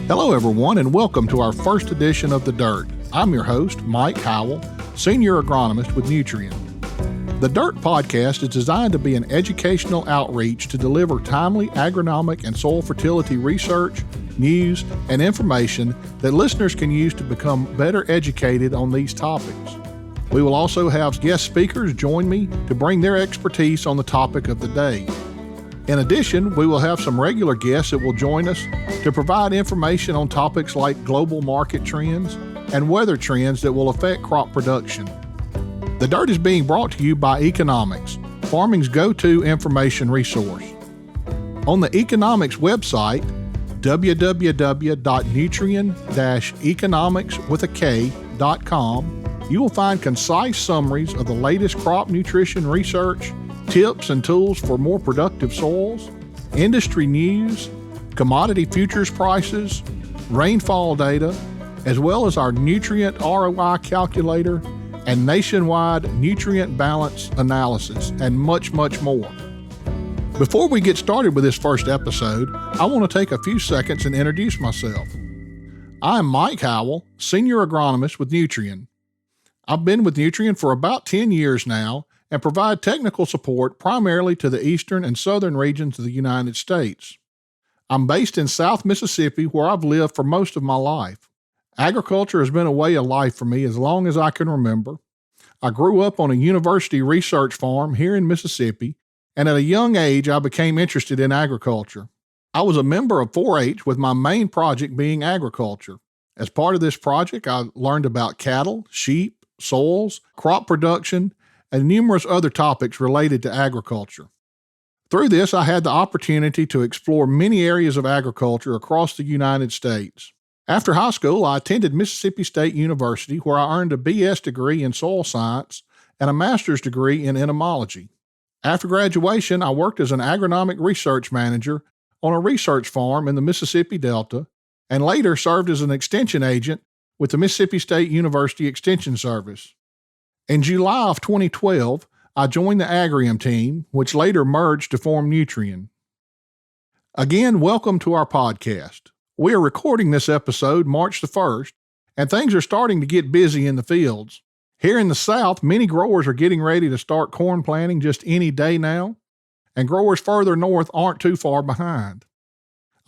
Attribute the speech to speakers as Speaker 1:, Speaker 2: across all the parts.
Speaker 1: Hello, everyone, and welcome to our first edition of The Dirt. I'm your host, Mike Howell, Senior Agronomist with Nutrien. The Dirt podcast is designed to be an educational outreach to deliver timely agronomic and soil fertility research, news, and information that listeners can use to become better educated on these topics. We will also have guest speakers join me to bring their expertise on the topic of the day. In addition, we will have some regular guests that will join us to provide information on topics like global market trends and weather trends that will affect crop production. The Dirt is being brought to you by eKonomics, farming's go-to information resource. On the eKonomics website, www.nutrien-economics.com, you will find concise summaries of the latest crop nutrition research, tips and tools for more productive soils, industry news, commodity futures prices, rainfall data, as well as our nutrient ROI calculator and nationwide nutrient balance analysis, and much, much more. Before we get started with this first episode, I want to take a few seconds and introduce myself. I am Mike Howell, Senior Agronomist with Nutrien. I've been with Nutrien for about 10 years now and provide technical support primarily to the eastern and southern regions of the United States. I'm based in South Mississippi, where I've lived for most of my life. Agriculture has been a way of life for me as long as I can remember. I grew up on a university research farm here in Mississippi, and at a young age, I became interested in agriculture. I was a member of 4-H, with my main project being agriculture. As part of this project, I learned about cattle, sheep, soils, crop production, and numerous other topics related to agriculture. Through this, I had the opportunity to explore many areas of agriculture across the United States. After high school, I attended Mississippi State University, where I earned a BS degree in soil science and a master's degree in entomology. After graduation, I worked as an agronomic research manager on a research farm in the Mississippi Delta, and later served as an extension agent with the Mississippi State University Extension Service. In July of 2012, I joined the Agrium team, which later merged to form Nutrien. Again, welcome to our podcast. We are recording this episode March the 1st, and things are starting to get busy in the fields. Here in the South, many growers are getting ready to start corn planting just any day now, and growers further north aren't too far behind.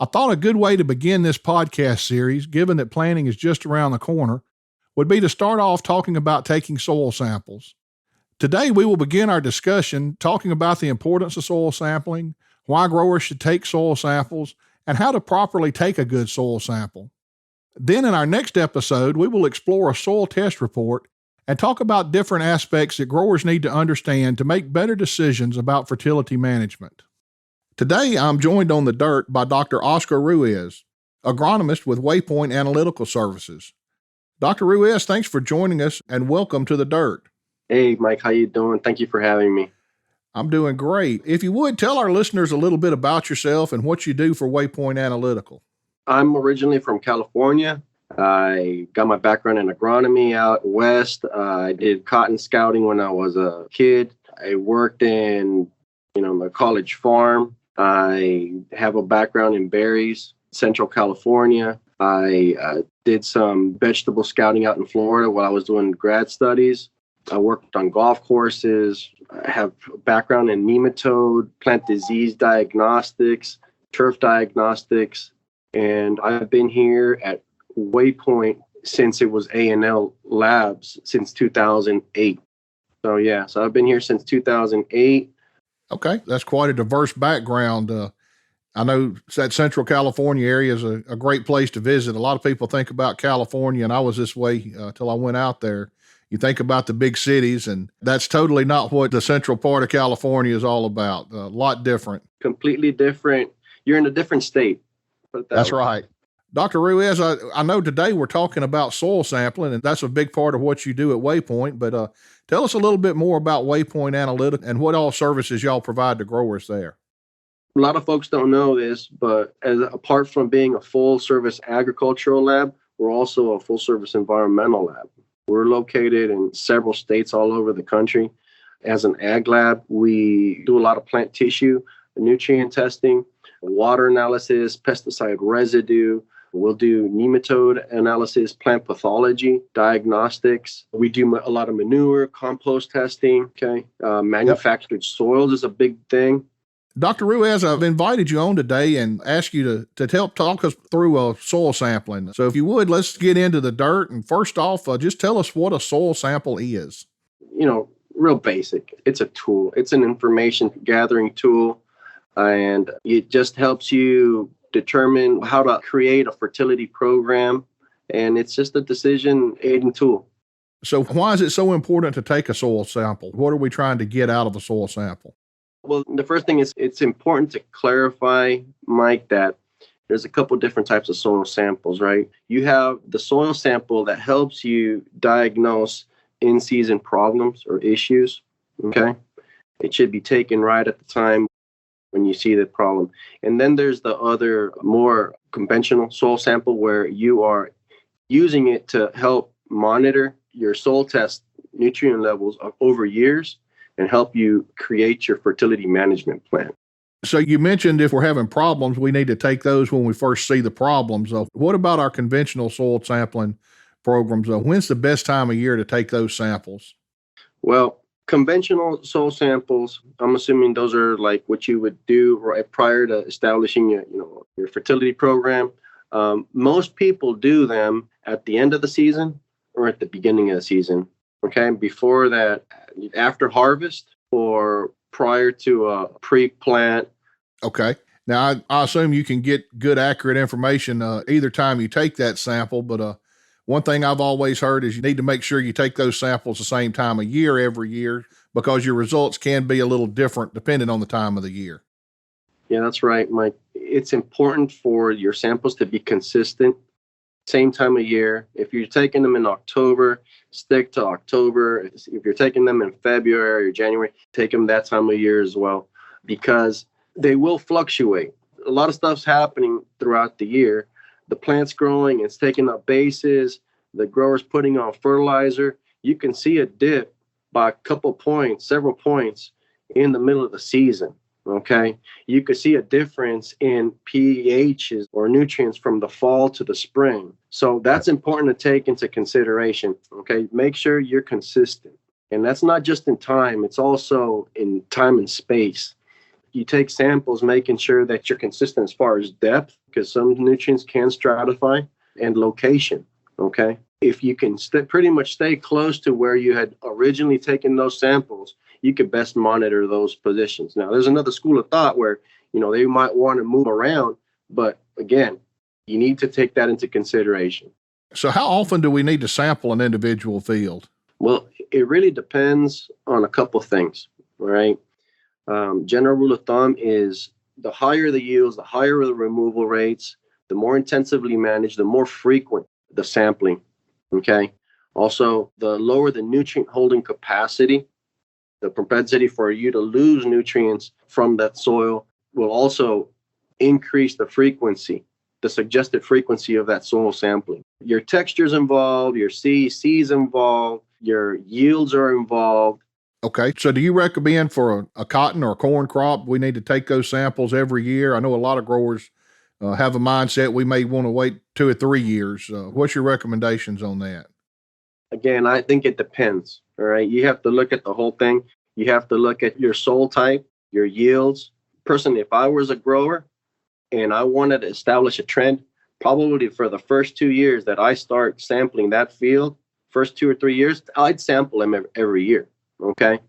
Speaker 1: I thought a good way to begin this podcast series, given that planting is just around the corner, would be to start off talking about taking soil samples. Today, we will begin our discussion talking about the importance of soil sampling, why growers should take soil samples, and how to properly take a good soil sample. Then in our next episode, we will explore a soil test report and talk about different aspects that growers need to understand to make better decisions about fertility management. Today, I'm joined on the Dirt by Dr. Oscar Ruiz, agronomist with Waypoint Analytical Services. Dr. Ruiz, thanks for joining us and welcome to the Dirt.
Speaker 2: Hey, Mike, how you doing? Thank you for having me.
Speaker 1: I'm doing great. If you would, tell our listeners a little bit about yourself and what you do for Waypoint Analytical.
Speaker 2: I'm originally from California. I got my background in agronomy out west. I did cotton scouting when I was a kid. I worked in, the college farm. I have a background in berries, Central California. I did some vegetable scouting out in Florida while I was doing grad studies. I worked on golf courses. I have a background in nematode, plant disease diagnostics, turf diagnostics, and I've been here at Waypoint since it was A&L Labs since 2008. So I've been here since 2008.
Speaker 1: Okay, that's quite a diverse background. I know that Central California area is a great place to visit. A lot of people think about California, and I was this way till I went out there. You think about the big cities, and that's totally not what the central part of California is all about. A lot different.
Speaker 2: Completely different. You're in a different state.
Speaker 1: That's right. Dr. Ruiz, I know today we're talking about soil sampling, and that's a big part of what you do at Waypoint, but tell us a little bit more about Waypoint Analytical and what all services y'all provide to growers there.
Speaker 2: A lot of folks don't know this, but apart from being a full-service agricultural lab, we're also a full-service environmental lab. We're located in several states all over the country. As an ag lab, we do a lot of plant tissue, nutrient testing, water analysis, pesticide residue. We'll do nematode analysis, plant pathology, diagnostics. We do a lot of manure, compost testing. Okay. Manufactured soils is a big thing.
Speaker 1: Dr. Ruiz, I've invited you on today and asked you to help talk us through soil sampling. So if you would, let's get into the dirt. And first off, just tell us what a soil sample is.
Speaker 2: Real basic. It's a tool. It's an information gathering tool. And it just helps you determine how to create a fertility program. And it's just a decision aiding tool.
Speaker 1: So why is it so important to take a soil sample? What are we trying to get out of a soil sample?
Speaker 2: Well, the first thing is it's important to clarify, Mike, that there's a couple different types of soil samples, right? You have the soil sample that helps you diagnose in-season problems or issues, okay? It should be taken right at the time when you see the problem. And then there's the other more conventional soil sample where you are using it to help monitor your soil test nutrient levels over years and help you create your fertility management plan.
Speaker 1: So you mentioned if we're having problems, we need to take those when we first see the problems. What about our conventional soil sampling programs? When's the best time of year to take those samples?
Speaker 2: Well, conventional soil samples, I'm assuming those are like what you would do right prior to establishing your fertility program. Most people do them at the end of the season or at the beginning of the season. Okay, before that, after harvest or prior to a pre-plant.
Speaker 1: Okay. Now, I assume you can get good, accurate information either time you take that sample, but one thing I've always heard is you need to make sure you take those samples the same time of year every year because your results can be a little different depending on the time of the year.
Speaker 2: Yeah, that's right, Mike. It's important for your samples to be consistent, same time of year. If you're taking them in October, stick to October. If you're taking them in February or January, take them that time of year as well, because they will fluctuate. A lot of stuff's happening throughout the year. The plant's growing, it's taking up bases, the grower's putting on fertilizer. You can see a dip by a couple points, several points in the middle of the season. Okay, you could see a difference in pHs or nutrients from the fall to the spring. So that's important to take into consideration. Okay, make sure you're consistent. And that's not just in time, it's also in time and space. You take samples, making sure that you're consistent as far as depth, because some nutrients can stratify, and location. Okay, if you can pretty much stay close to where you had originally taken those samples, you could best monitor those positions. Now, there's another school of thought where, they might want to move around, but again, you need to take that into consideration.
Speaker 1: So how often do we need to sample an individual field?
Speaker 2: Well, it really depends on a couple things, all right? General rule of thumb is the higher the yields, the higher the removal rates, the more intensively managed, the more frequent the sampling, okay? Also, the lower the nutrient holding capacity, the propensity for you to lose nutrients from that soil will also increase the frequency, the suggested frequency of that soil sampling. Your texture's involved, your C's involved, your yields are involved.
Speaker 1: Okay. So do you recommend for a cotton or a corn crop, we need to take those samples every year? I know a lot of growers have a mindset we may want to wait 2 or 3 years. What's your recommendations on that?
Speaker 2: Again, I think it depends. All right. You have to look at the whole thing. You have to look at your soil type, your yields. Personally, if I was a grower and I wanted to establish a trend, probably for the first 2 years that I start sampling that field, first 2 or 3 years, I'd sample them every year. Okay.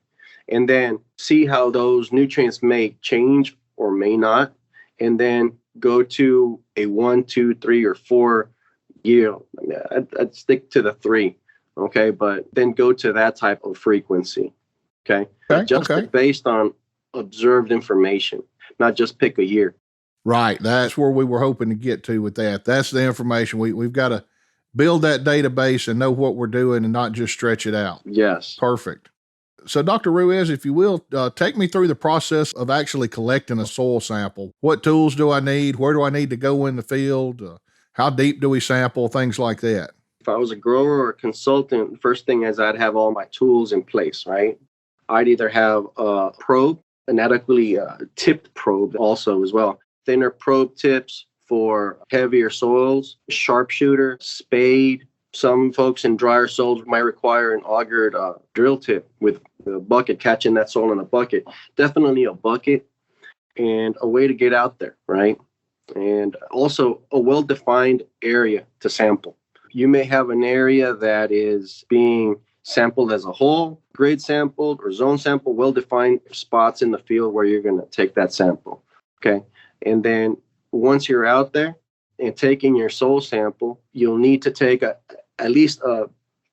Speaker 2: And then see how those nutrients may change or may not. And then go to a 1, 2, 3, or 4 year. I'd stick to the 3. Okay. But then go to that type of frequency. Okay. Adjust it based on observed information, not just pick a year.
Speaker 1: Right. That's where we were hoping to get to with that. That's the information. We've got to build that database and know what we're doing and not just stretch it out.
Speaker 2: Yes.
Speaker 1: Perfect. So Dr. Ruiz, if you will, take me through the process of actually collecting a soil sample. What tools do I need? Where do I need to go in the field? How deep do we sample? Things like that.
Speaker 2: If I was a grower or a consultant, the first thing is I'd have all my tools in place, right? I'd either have a probe, an adequately tipped probe also as well. Thinner probe tips for heavier soils, sharpshooter, spade. Some folks in drier soils might require an augered drill tip with a bucket, catching that soil in a bucket. Definitely a bucket and a way to get out there, right? And also a well-defined area to sample. You may have an area that is being sampled as a whole, grid sampled or zone sampled, well-defined spots in the field where you're going to take that sample, okay? And then once you're out there and taking your soil sample, you'll need to take at least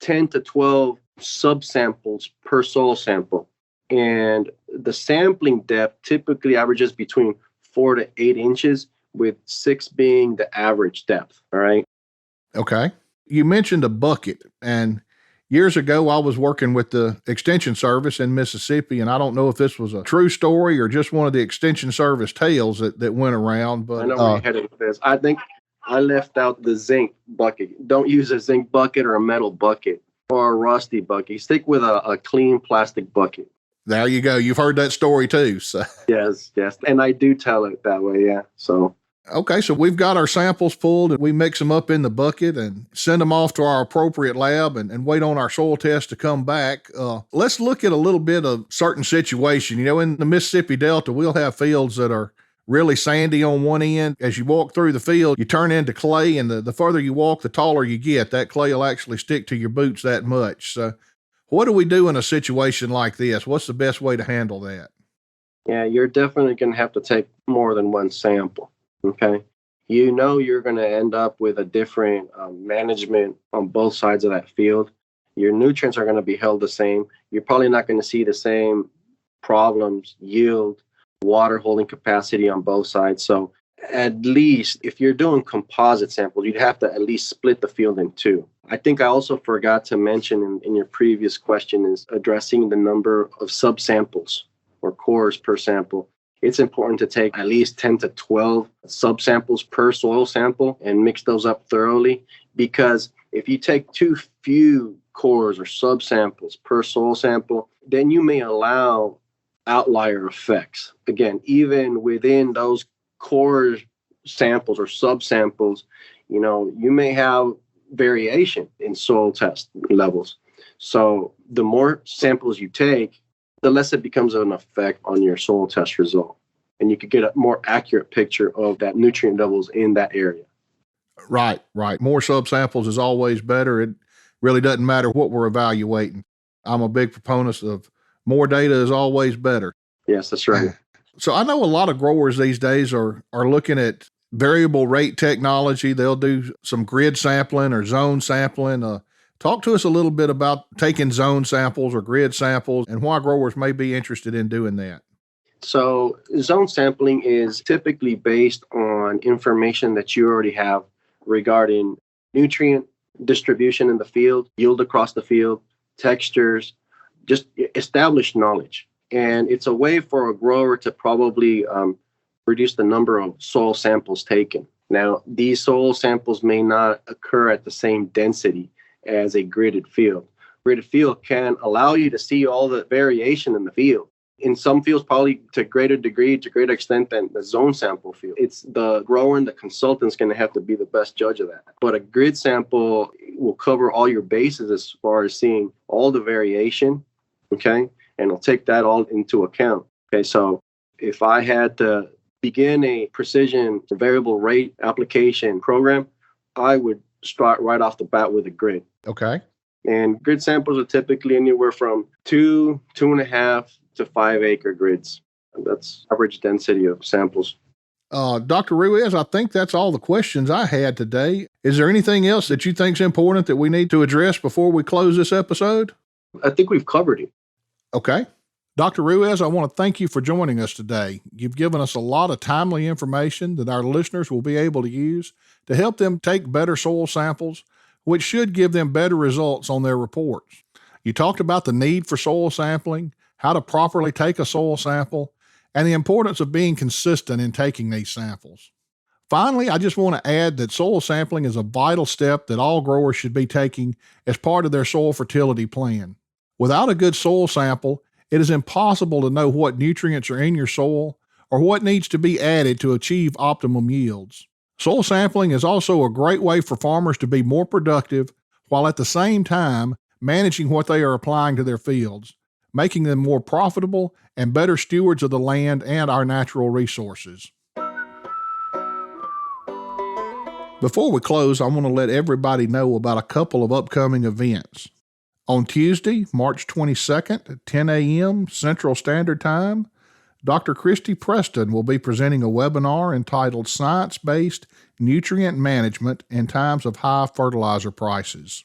Speaker 2: 10 to 12 subsamples per soil sample. And the sampling depth typically averages between 4 to 8 inches, with 6 being the average depth. All right.
Speaker 1: Okay. You mentioned a bucket, and years ago I was working with the Extension Service in Mississippi, and I don't know if this was a true story or just one of the Extension Service tales that went around. But
Speaker 2: I know where you're headed with this. I think I left out the zinc bucket. Don't use a zinc bucket or a metal bucket or a rusty bucket. Stick with a clean plastic bucket.
Speaker 1: There you go. You've heard that story too. So.
Speaker 2: Yes. And I do tell it that way. Yeah. So.
Speaker 1: Okay, so we've got our samples pulled and we mix them up in the bucket and send them off to our appropriate lab and wait on our soil test to come back. Let's look at a little bit of certain situation. You know, in the Mississippi Delta, we'll have fields that are really sandy on one end. As you walk through the field, you turn into clay, and the further you walk, the taller you get. That clay will actually stick to your boots that much. So what do we do in a situation like this? What's the best way to handle that?
Speaker 2: Yeah, you're definitely going to have to take more than one sample. Okay. You know, you're going to end up with a different management on both sides of that field. Your nutrients are going to be held the same. You're probably not going to see the same problems, yield, water holding capacity on both sides. So at least if you're doing composite samples, you'd have to at least split the field in two. I think I also forgot to mention in your previous question is addressing the number of subsamples or cores per sample. It's important to take at least 10 to 12 subsamples per soil sample and mix those up thoroughly, because if you take too few cores or subsamples per soil sample, then you may allow outlier effects. Again, even within those core samples or subsamples, you know, you may have variation in soil test levels. So the more samples you take, the less it becomes an effect on your soil test result. And you could get a more accurate picture of that nutrient levels in that area.
Speaker 1: Right. More subsamples is always better. It really doesn't matter what we're evaluating. I'm a big proponent of more data is always better.
Speaker 2: Yes, that's right.
Speaker 1: So I know a lot of growers these days are looking at variable rate technology. They'll do some grid sampling or zone sampling. Talk to us a little bit about taking zone samples or grid samples and why growers may be interested in doing that.
Speaker 2: So zone sampling is typically based on information that you already have regarding nutrient distribution in the field, yield across the field, textures, just established knowledge. And it's a way for a grower to probably reduce the number of soil samples taken. Now, these soil samples may not occur at the same density as a gridded field. Gridded field can allow you to see all the variation in the field. In some fields, probably to greater degree, to greater extent than the zone sample field. It's the grower and the consultant's going to have to be the best judge of that. But a grid sample will cover all your bases as far as seeing all the variation, okay? And it'll take that all into account. Okay, so if I had to begin a precision variable rate application program, I would start right off the bat with a grid.
Speaker 1: Okay.
Speaker 2: And grid samples are typically anywhere from 2.5 to 5 acre grids. That's average density of samples.
Speaker 1: Dr. Ruiz, I think that's all the questions I had today. Is there anything else that you think is important that we need to address before we close this episode?
Speaker 2: I think we've covered it.
Speaker 1: Okay. Dr. Ruiz, I want to thank you for joining us today. You've given us a lot of timely information that our listeners will be able to use to help them take better soil samples, which should give them better results on their reports. You talked about the need for soil sampling, how to properly take a soil sample, and the importance of being consistent in taking these samples. Finally, I just want to add that soil sampling is a vital step that all growers should be taking as part of their soil fertility plan. Without a good soil sample, it is impossible to know what nutrients are in your soil or what needs to be added to achieve optimum yields. Soil sampling is also a great way for farmers to be more productive while at the same time managing what they are applying to their fields, making them more profitable and better stewards of the land and our natural resources. Before we close, I want to let everybody know about a couple of upcoming events. On Tuesday, March 22nd at 10 a.m. Central Standard Time, Dr. Christy Preston will be presenting a webinar entitled Science-Based Nutrient Management in Times of High Fertilizer Prices.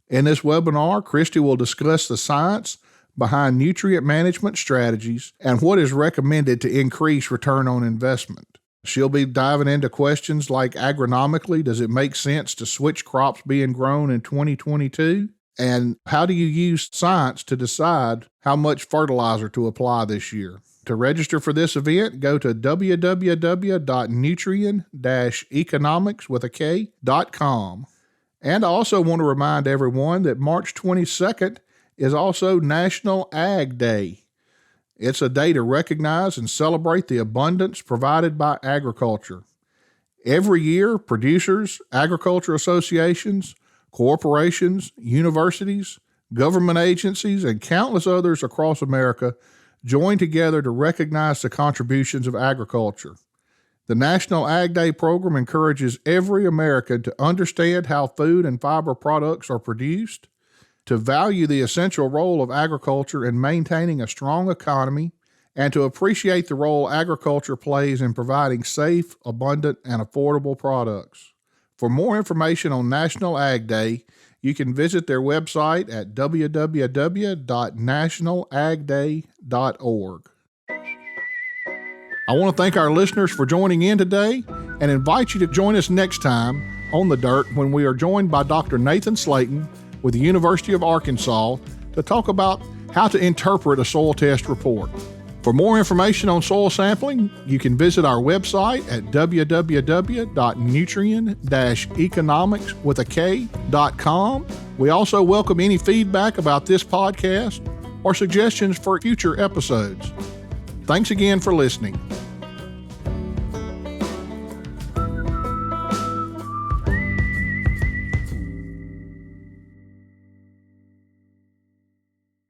Speaker 1: In this webinar, Christy will discuss the science behind nutrient management strategies and what is recommended to increase return on investment. She'll be diving into questions like agronomically, does it make sense to switch crops being grown in 2022? And how do you use science to decide how much fertilizer to apply this year? To register for this event, go to www.nutrien-eKonomics.com. And I also want to remind everyone that March 22nd is also National Ag Day. It's a day to recognize and celebrate the abundance provided by agriculture. Every year, producers, agriculture associations, corporations, universities, government agencies, and countless others across America join together to recognize the contributions of agriculture. The National Ag Day program encourages every American to understand how food and fiber products are produced, to value the essential role of agriculture in maintaining a strong economy, and to appreciate the role agriculture plays in providing safe, abundant, and affordable products. For more information on National Ag Day, you can visit their website at www.nationalagday.org. I want to thank our listeners for joining in today and invite you to join us next time on The Dirt when we are joined by Dr. Nathan Slayton with the University of Arkansas to talk about how to interpret a soil test report. For more information on soil sampling, you can visit our website at www.nutrien-eKonomics.com. We also welcome any feedback about this podcast or suggestions for future episodes. Thanks again for listening.